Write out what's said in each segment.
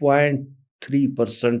0.3%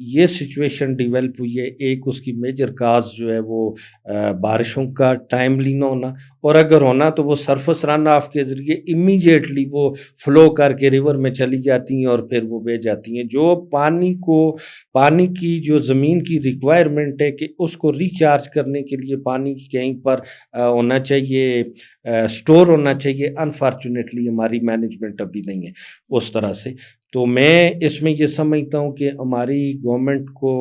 یہ situation develop ہوئی ہے. ایک اس کی میجر کاز جو ہے وہ بارشوں کا ٹائملی نہ ہونا, اور اگر ہونا تو وہ سرفس رن آف کے ذریعے امیجیٹلی وہ فلو کر کے ریور میں چلی جاتی ہیں اور پھر وہ بہہ جاتی ہیں. جو پانی کی جو زمین کی ریکوائرمنٹ ہے کہ اس کو ریچارج کرنے کے لیے پانی کہیں پر ہونا چاہیے, سٹور ہونا چاہیے, انفارچونیٹلی ہماری مینجمنٹ ابھی نہیں ہے اس طرح سے. تو میں اس میں یہ سمجھتا ہوں کہ ہماری گورنمنٹ کو,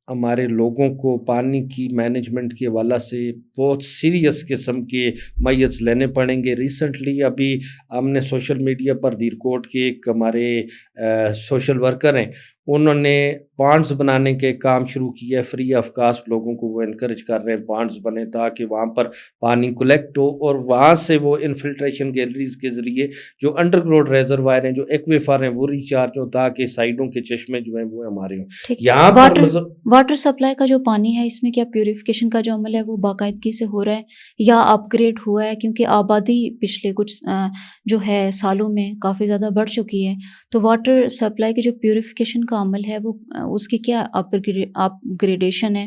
ہمارے لوگوں کو پانی کی مینجمنٹ کے حوالہ سے بہت سیریس قسم کے میتھ لینے پڑیں گے. ریسنٹلی ابھی ہم نے سوشل میڈیا پر دیرکوٹ کے ایک ہمارے سوشل ورکر ہیں, انہوں نے پانڈز بنانے کے کام شروع کیا ہے. فری آف کاسٹ لوگوں کو وہ انکریج کر رہے ہیں پانڈز بنے تاکہ وہاں پر پانی کلیکٹ ہو, اور وہاں سے وہ انفلٹریشن گیلریز کے ذریعے جو انڈر گراؤنڈ ریزروائر ہیں, جو ایکویفر ہیں, وہ ریچارج ہو تاکہ سائڈوں کے چشمے جو ہیں وہ ہمارے ہوں. یہاں پر واٹر سپلائی کا جو پانی ہے اس میں کیا پیوریفیکیشن کا جو عمل ہے وہ باقاعدگی سے ہو رہا ہے یا اپ گریڈ ہوا ہے؟ کیونکہ آبادی پچھلے کچھ جو ہے سالوں میں کافی زیادہ بڑھ چکی ہے, تو واٹر سپلائی کی جو پیوریفیکیشن کا عمل ہے وہ اس کی کیا اپ گریڈیشن ہے؟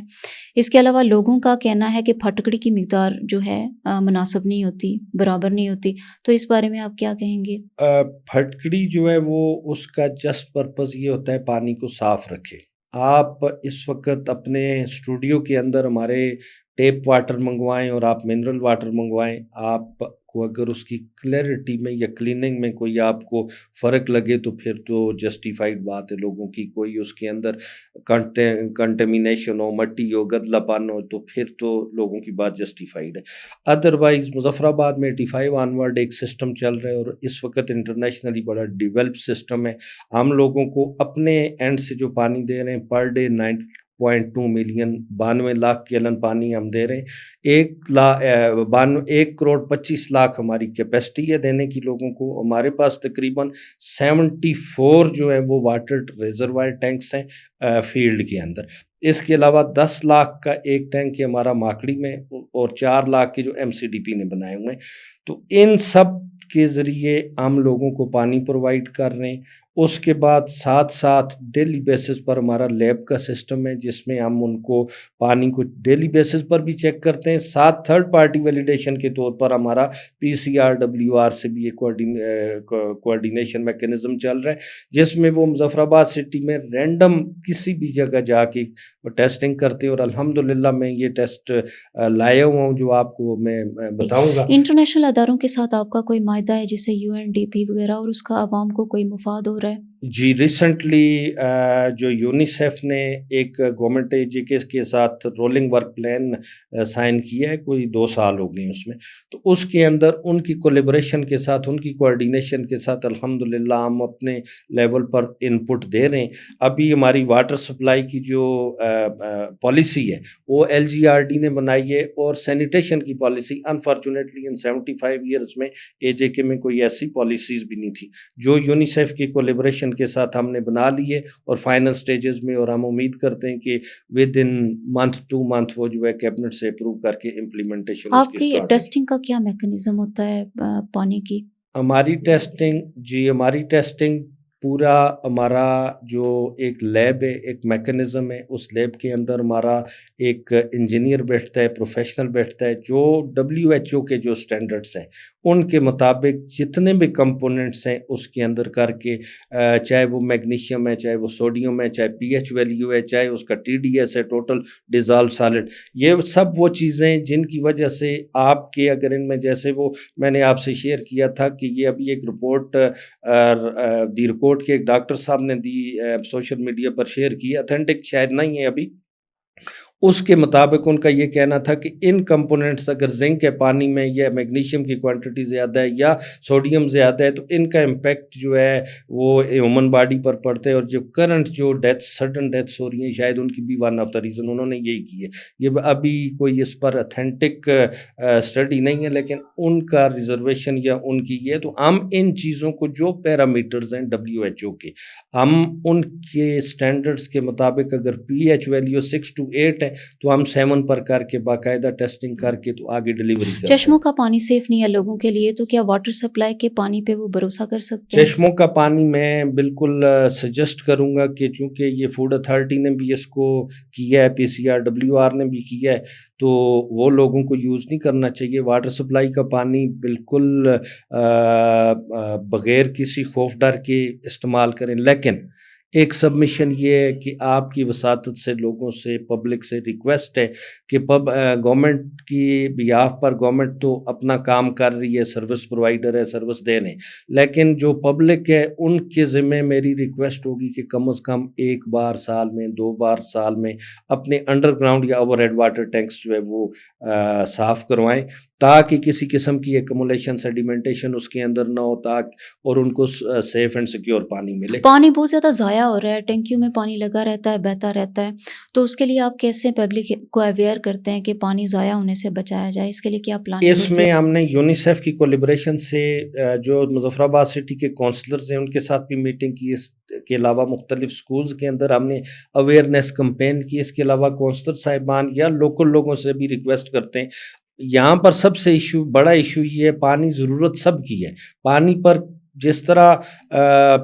اس کے علاوہ لوگوں کا کہنا ہے کہ پھٹکڑی کی مقدار جو ہے مناسب نہیں ہوتی, برابر نہیں ہوتی, تو اس بارے میں آپ کیا کہیں گے؟ پھٹکڑی جو ہے وہ اس کا جسٹ پرپز یہ ہوتا ہے پانی کو صاف رکھے. آپ اس وقت اپنے اسٹوڈیو کے اندر ہمارے ٹیپ واٹر منگوائیں اور آپ منرل واٹر منگوائیں, آپ کو اگر اس کی کلیئرٹی میں یا کلیننگ میں کوئی آپ کو فرق لگے تو پھر تو جسٹیفائڈ بات ہے لوگوں کی. کوئی اس کے اندر کنٹیمینیشن ہو, مٹی ہو, گدلا پن ہو, تو پھر تو لوگوں کی بات جسٹیفائڈ ہے. ادروائز مظفر آباد میں 85 آنورڈ ایک سسٹم چل رہا ہے اور اس وقت انٹرنیشنلی بڑا ڈیولپ سسٹم ہے. ہم لوگوں کو اپنے اینڈ سے جو پانی دے رہے ہیں per day 9.2 million 92 lakh gallon پانی ہم دے رہے ہیں. 1 کروڑ 25 لاکھ ہماری کیپیسٹی ہے دینے کی لوگوں کو. ہمارے پاس تقریباً 74 جو ہے وہ واٹر ریزروائر ٹینکس ہیں فیلڈ کے اندر. اس کے علاوہ 10 لاکھ کا ایک ٹینک ہے ہمارا ماکڑی میں اور 4 لاکھ کے جو MCDP نے بنائے ہوئے ہیں. تو ان سب کے ذریعے ہم لوگوں کو پانی پرووائڈ کر رہے ہیں. اس کے بعد ساتھ ڈیلی بیسس پر ہمارا لیب کا سسٹم ہے جس میں ہم ان کو پانی کو ڈیلی بیسس پر بھی چیک کرتے ہیں. ساتھ تھرڈ پارٹی ویلیڈیشن کے طور پر ہمارا PCR WR سے بھی ایک کوارڈینیشن میکینزم چل رہا ہے جس میں وہ مظفر آباد سٹی میں رینڈم کسی بھی جگہ جا کے ٹیسٹنگ کرتے ہیں. اور الحمدللہ میں یہ ٹیسٹ لایا ہوا ہوں جو آپ کو میں بتاؤں گا. انٹرنیشنل اداروں کے ساتھ آپ کا کوئی معاہدہ ہے جیسے UNDP وغیرہ, اور اس کا عوام کو کوئی مفاد ہو رہا ہے؟ جی, ریسنٹلی جو یونیسیف نے ایک گورنمنٹ ایجوکیشن کے ساتھ رولنگ ورک پلان سائن کیا ہے, کوئی 2 سال ہو گئے اس میں. تو اس کے اندر ان کی کولیبریشن کے ساتھ, ان کی کوارڈینیشن کے ساتھ الحمدللہ ہم اپنے لیول پر انپٹ دے رہے ہیں. ابھی ہماری واٹر سپلائی کی جو پالیسی ہے وہ LGRD نے بنائی ہے, اور سینیٹیشن کی پالیسی انفارچونیٹلی ان 75 ایئرس میں AJK میں کوئی ایسی پالیسیز بھی نہیں تھی جو یونیسیف کی کولیبریشن کے ساتھ ہم نے بنا لی ہے اور فائنل سٹیجز میں. اور ہم امید کرتے ہیں کہ ود ان منتھ 2 منتھ وہ جو ہے کیبنٹ سے اپروو کر کے امپلیمنٹیشن. آپ کی ٹیسٹنگ کا کیا میکانزم ہوتا ہے پانی کی؟ ہماری ٹیسٹنگ پورا ہمارا جو ایک لیب ہے, ایک میکانزم ہے, اس لیب کے اندر ہمارا ایک انجینئر بیٹھتا ہے, پروفیشنل بیٹھتا ہے, جو WHO کے جو سٹینڈرڈس ہیں ان کے مطابق جتنے بھی کمپوننٹس ہیں اس کے اندر کر کے, چاہے وہ میگنیشیم ہے, چاہے وہ سوڈیم ہے, چاہے pH ویلیو ہے, چاہے اس کا TDS ہے, ٹوٹل ڈیزالو سالڈ, یہ سب وہ چیزیں جن کی وجہ سے آپ کے اگر ان میں جیسے وہ میں نے آپ سے شیئر کیا تھا کہ یہ ابھی ایک رپورٹ دیرکوٹ کے ایک ڈاکٹر صاحب نے دی, سوشل میڈیا پر شیئر کی, اتھینٹک شاید نہیں ہے ابھی. اس کے مطابق ان کا یہ کہنا تھا کہ ان کمپوننٹس اگر زنک ہے پانی میں یا میگنیشیم کی کوانٹٹی زیادہ ہے یا سوڈیم زیادہ ہے تو ان کا امپیکٹ جو ہے وہ ہیومن باڈی پر پڑتا ہے. اور جو کرنٹ جو سڈن ڈیتھس ہو رہی ہیں شاید ان کی بھی ون آف دا ریزن انہوں نے یہی کی ہے. یہ ابھی کوئی اس پر اتھینٹک اسٹڈی نہیں ہے لیکن ان کا ریزرویشن یا ان کی یہ. تو ہم ان چیزوں کو جو پیرامیٹرز ہیں WHO کے, ہم ان کے سٹینڈرڈز کے مطابق اگر pH ویلیو 6 to 8 ہے تو ہم 7 پر کر کے باقاعدہ ٹیسٹنگ کر کے تو آگے ڈلیوری کرتے ہیں. چشموں کا پانی سیف نہیں ہے لوگوں کے لیے، تو کیا واٹر سپلائی کے پانی پہ وہ بھروسہ کر سکتے ہیں؟ چشموں کا پانی میں بالکل سجیسٹ کروں گا کہ چونکہ یہ فوڈ اتھارٹی نے بھی اس کو کیا ہے، PCRWR نے بھی کیا ہے، تو وہ لوگوں کو یوز نہیں کرنا چاہیے. واٹر سپلائی کا پانی بالکل بغیر کسی خوف ڈر کے استعمال کریں. لیکن ایک سبمیشن یہ ہے کہ آپ کی وساطت سے لوگوں سے، پبلک سے ریکویسٹ ہے کہ گورنمنٹ کی بیہاف پر گورنمنٹ تو اپنا کام کر رہی ہے، سروس پرووائڈر ہے، سروس دے رہے ہیں، لیکن جو پبلک ہے ان کے ذمہ میری ریکویسٹ ہوگی کہ کم از کم 1 بار سال میں، 2 بار سال میں اپنے انڈر گراؤنڈ یا اوور ہیڈ واٹر ٹینکس جو ہے وہ صاف کروائیں، تاکہ کسی قسم کی ایکومولیشن، سیڈیمنٹیشن اس کے اندر نہ ہو، اور ان کو سیف اینڈ سیکیور پانی ملے. پانی بہت زیادہ ضائع ہو رہا ہے، ٹینکیوں میں پانی لگا رہتا ہے، بہتا رہتا ہے، تو اس کے لیے آپ کیسے پبلک کو اویئر کرتے ہیں کہ پانی ضائع ہونے سے بچایا جائے؟ اس کے لیے کیا پلان؟ اس میں ہم نے یونیسیف کی کولیبریشن سے جو مظفر آباد سٹی کے کونسلرز ہیں ان کے ساتھ بھی میٹنگ کی. اس کے علاوہ مختلف سکولز کے اندر ہم نے اویئرنیس کمپین کی. اس کے علاوہ کونسلر صاحبان یا لوکل لوگوں سے بھی ریکویسٹ کرتے ہیں. یہاں پر سب سے بڑا ایشو یہ ہے، پانی ضرورت سب کی ہے. پانی پر جس طرح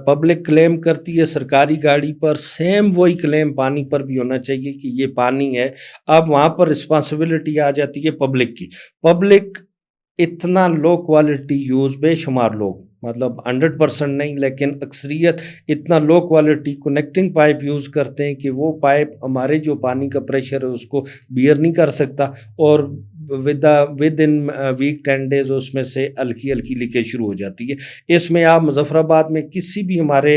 پبلک کلیم کرتی ہے سرکاری گاڑی پر، سیم وہی کلیم پانی پر بھی ہونا چاہیے کہ یہ پانی ہے. اب وہاں پر رسپانسبلٹی آ جاتی ہے پبلک کی. پبلک اتنا لو کوالٹی یوز، بے شمار لوگ، مطلب 100% نہیں لیکن اکثریت اتنا low quality connecting pipe use کرتے ہیں کہ وہ پائپ ہمارے جو پانی کا پریشر ہے اس کو بیئر نہیں کر سکتا، اور ود ان ویک 10 days اس میں سے ہلکی لیکیج شروع ہو جاتی ہے. اس میں آپ مظفر آباد میں کسی بھی ہمارے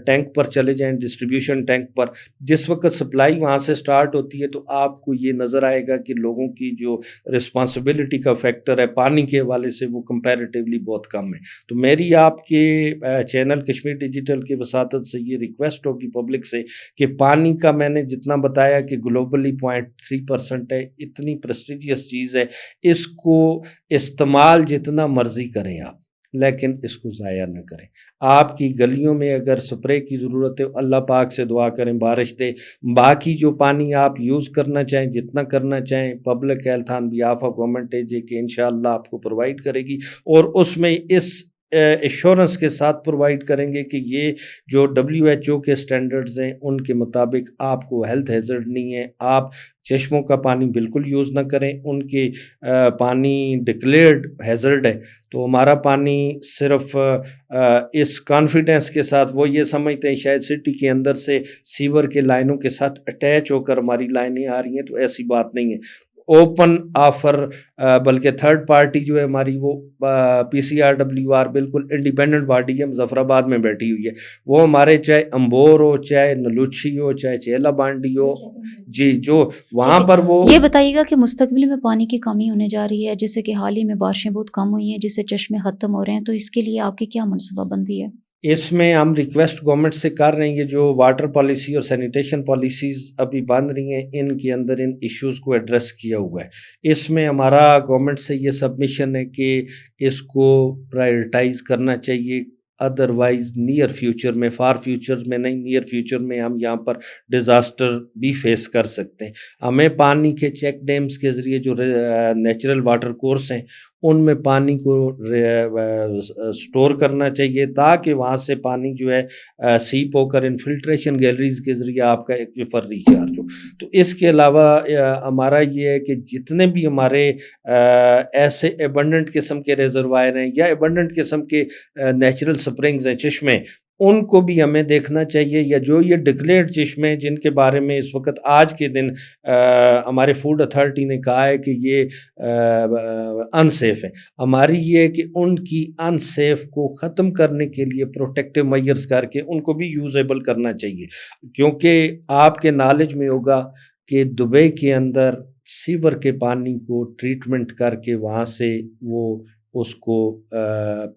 ٹینک پر چلے جائیں، ڈسٹریبیوشن ٹینک پر، جس وقت سپلائی وہاں سے سٹارٹ ہوتی ہے تو آپ کو یہ نظر آئے گا کہ لوگوں کی جو رسپانسبلٹی کا فیکٹر ہے پانی کے حوالے سے وہ کمپیریٹیولی بہت کم ہے. تو میری آپ کے چینل کشمیر ڈیجیٹل کی وساطت سے یہ ریکویسٹ ہوگی پبلک سے کہ پانی کا میں نے جتنا بتایا کہ گلوبلی 0.3% ہے، اتنی پریسٹیجیس چیز ہے، اس کو استعمال جتنا مرضی کریں آپ، لیکن اس کو ضائع نہ کریں. آپ کی گلیوں میں اگر سپرے کی ضرورت ہے، اللہ پاک سے دعا کریں بارش دے. باقی جو پانی آپ یوز کرنا چاہیں، جتنا کرنا چاہیں، public health on behalf of government ہے کہ انشاءاللہ آپ کو پرووائڈ کرے گی، اور اس میں اس ایشورنس کے ساتھ پرووائڈ کریں گے کہ یہ جو WHO کے سٹینڈرڈز ہیں ان کے مطابق آپ کو ہیلتھ ہیزرڈ نہیں ہے. آپ چشموں کا پانی بالکل یوز نہ کریں، ان کے پانی ڈکلیئرڈ ہیزرڈ ہے. تو ہمارا پانی صرف اس کانفیڈنس کے ساتھ، وہ یہ سمجھتے ہیں شاید سٹی کے اندر سے سیور کے لائنوں کے ساتھ اٹیچ ہو کر ہماری لائنیں آ رہی ہیں، تو ایسی بات نہیں ہے. اوپن آفر، بلکہ تھرڈ پارٹی جو ہے ہماری وہ PCRWR بالکل انڈیپینڈنٹ باڈی ہے، مظفر آباد میں بیٹھی ہوئی ہے. وہ ہمارے چاہے امبور ہو، چاہے نلوچی ہو، چاہے چیلا بانڈی ہو، جی جو وہاں پر وہ. یہ بتائیے گا کہ مستقبل میں پانی کی کمی ہونے جا رہی ہے، جیسے کہ حال ہی میں بارشیں بہت کم ہوئی ہیں جس سے چشمے ختم ہو رہے ہیں، تو اس کے لیے آپ کی کیا منصوبہ بندی ہے؟ اس میں ہم ریکویسٹ گورنمنٹ سے کر رہے ہیں کہ جو واٹر پالیسی اور سینیٹیشن پالیسیز ابھی بن رہی ہیں ان کے اندر ان ایشوز کو ایڈریس کیا ہوا ہے. اس میں ہمارا گورنمنٹ سے یہ سبمیشن ہے کہ اس کو پرائرٹائز کرنا چاہیے. ادروائز نیئر فیوچر میں، فار فیوچر میں نہیں، نیئر فیوچر میں ہم یہاں پر ڈیزاسٹر بھی فیس کر سکتے ہیں. ہمیں پانی کے چیک ڈیمز کے ذریعے جو نیچرل واٹر کورس ہیں ان میں پانی کو سٹور کرنا چاہیے، تاکہ وہاں سے پانی جو ہے سیپ ہو کر انفلٹریشن گیلریز کے ذریعے آپ کا ایکویفر ریچارج ہو. تو اس کے علاوہ ہمارا یہ ہے کہ جتنے بھی ہمارے ایسے ایبنڈنٹ قسم کے ریزروائر ہیں یا ایبنڈنٹ قسم کے نیچرل سپرنگز ہیں، چشمے، ان کو بھی ہمیں دیکھنا چاہیے. یا جو یہ ڈکلیئرڈ چشمے جن کے بارے میں اس وقت آج کے دن ہمارے فوڈ اتھارٹی نے کہا ہے کہ یہ انسیف ہے، ہماری یہ ہے کہ ان کی انسیف کو ختم کرنے کے لیے پروٹیکٹیو میئرز کر کے ان کو بھی یوزیبل کرنا چاہیے. کیونکہ آپ کے نالج میں ہوگا کہ دبئی کے اندر سیور کے پانی کو ٹریٹمنٹ کر کے وہاں سے وہ اس کو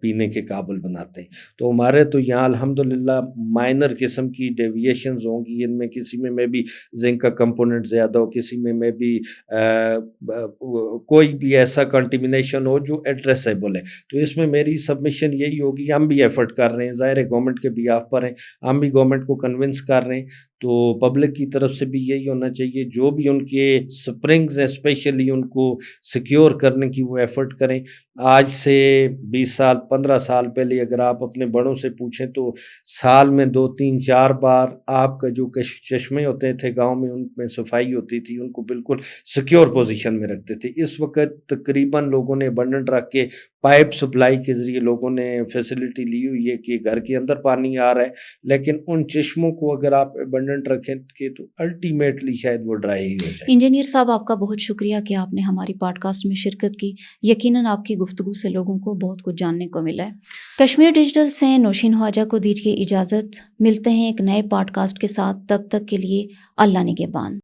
پینے کے قابل بناتے ہیں. تو ہمارے تو یہاں الحمدللہ مائنر قسم کی ڈیویشنز ہوں گی، ان میں کسی میں بھی زنک کا کمپوننٹ زیادہ ہو، کسی میں بھی کوئی بھی ایسا کنٹیمنیشن ہو جو ایڈریسیبل ہے. تو اس میں میری سبمیشن یہی ہوگی، ہم بھی ایفرٹ کر رہے ہیں، ظاہر ہے گورنمنٹ کے بیہاف پر ہیں، ہم بھی گورنمنٹ کو کنونس کر رہے ہیں. تو پبلک کی طرف سے بھی یہی ہونا چاہیے، جو بھی ان کے سپرنگز ہیں اسپیشلی ان کو سیکیور کرنے کی وہ ایفرٹ کریں۔ آج سے 20 سال 15 سال پہلے اگر آپ اپنے بڑوں سے پوچھیں تو سال میں 2 3 4 بار آپ کا جو چشمے ہوتے تھے گاؤں میں، ان میں صفائی ہوتی تھی، ان کو بالکل سیکیور پوزیشن میں رکھتے تھے۔ اس وقت تقریباً لوگوں نے ابنڈنٹ رکھ کے پائپ سپلائی کے ذریعے لوگوں نے فیسلٹی لی ہوئی ہے کہ گھر کے اندر پانی آ رہا ہے، لیکن ان چشموں کو اگر آپ ابنڈنٹ رکھیں کہ تو الٹیمیٹلی شاید وہ ڈرائی ہی ہو جائے۔ انجینئر صاحب، آپ کا بہت شکریہ کہ آپ نے ہماری پوڈ کاسٹ میں شرکت کی۔ یقیناً آپ کی گفتگو سے لوگوں کو بہت کچھ جاننے کو ملا ہے۔ کشمیر ڈیجیٹل سے نوشین خواجہ کو دیجیے اجازت، ملتے ہیں ایک نئے پوڈ کاسٹ کے ساتھ، تب تک کے لیے اللہ نگہبان۔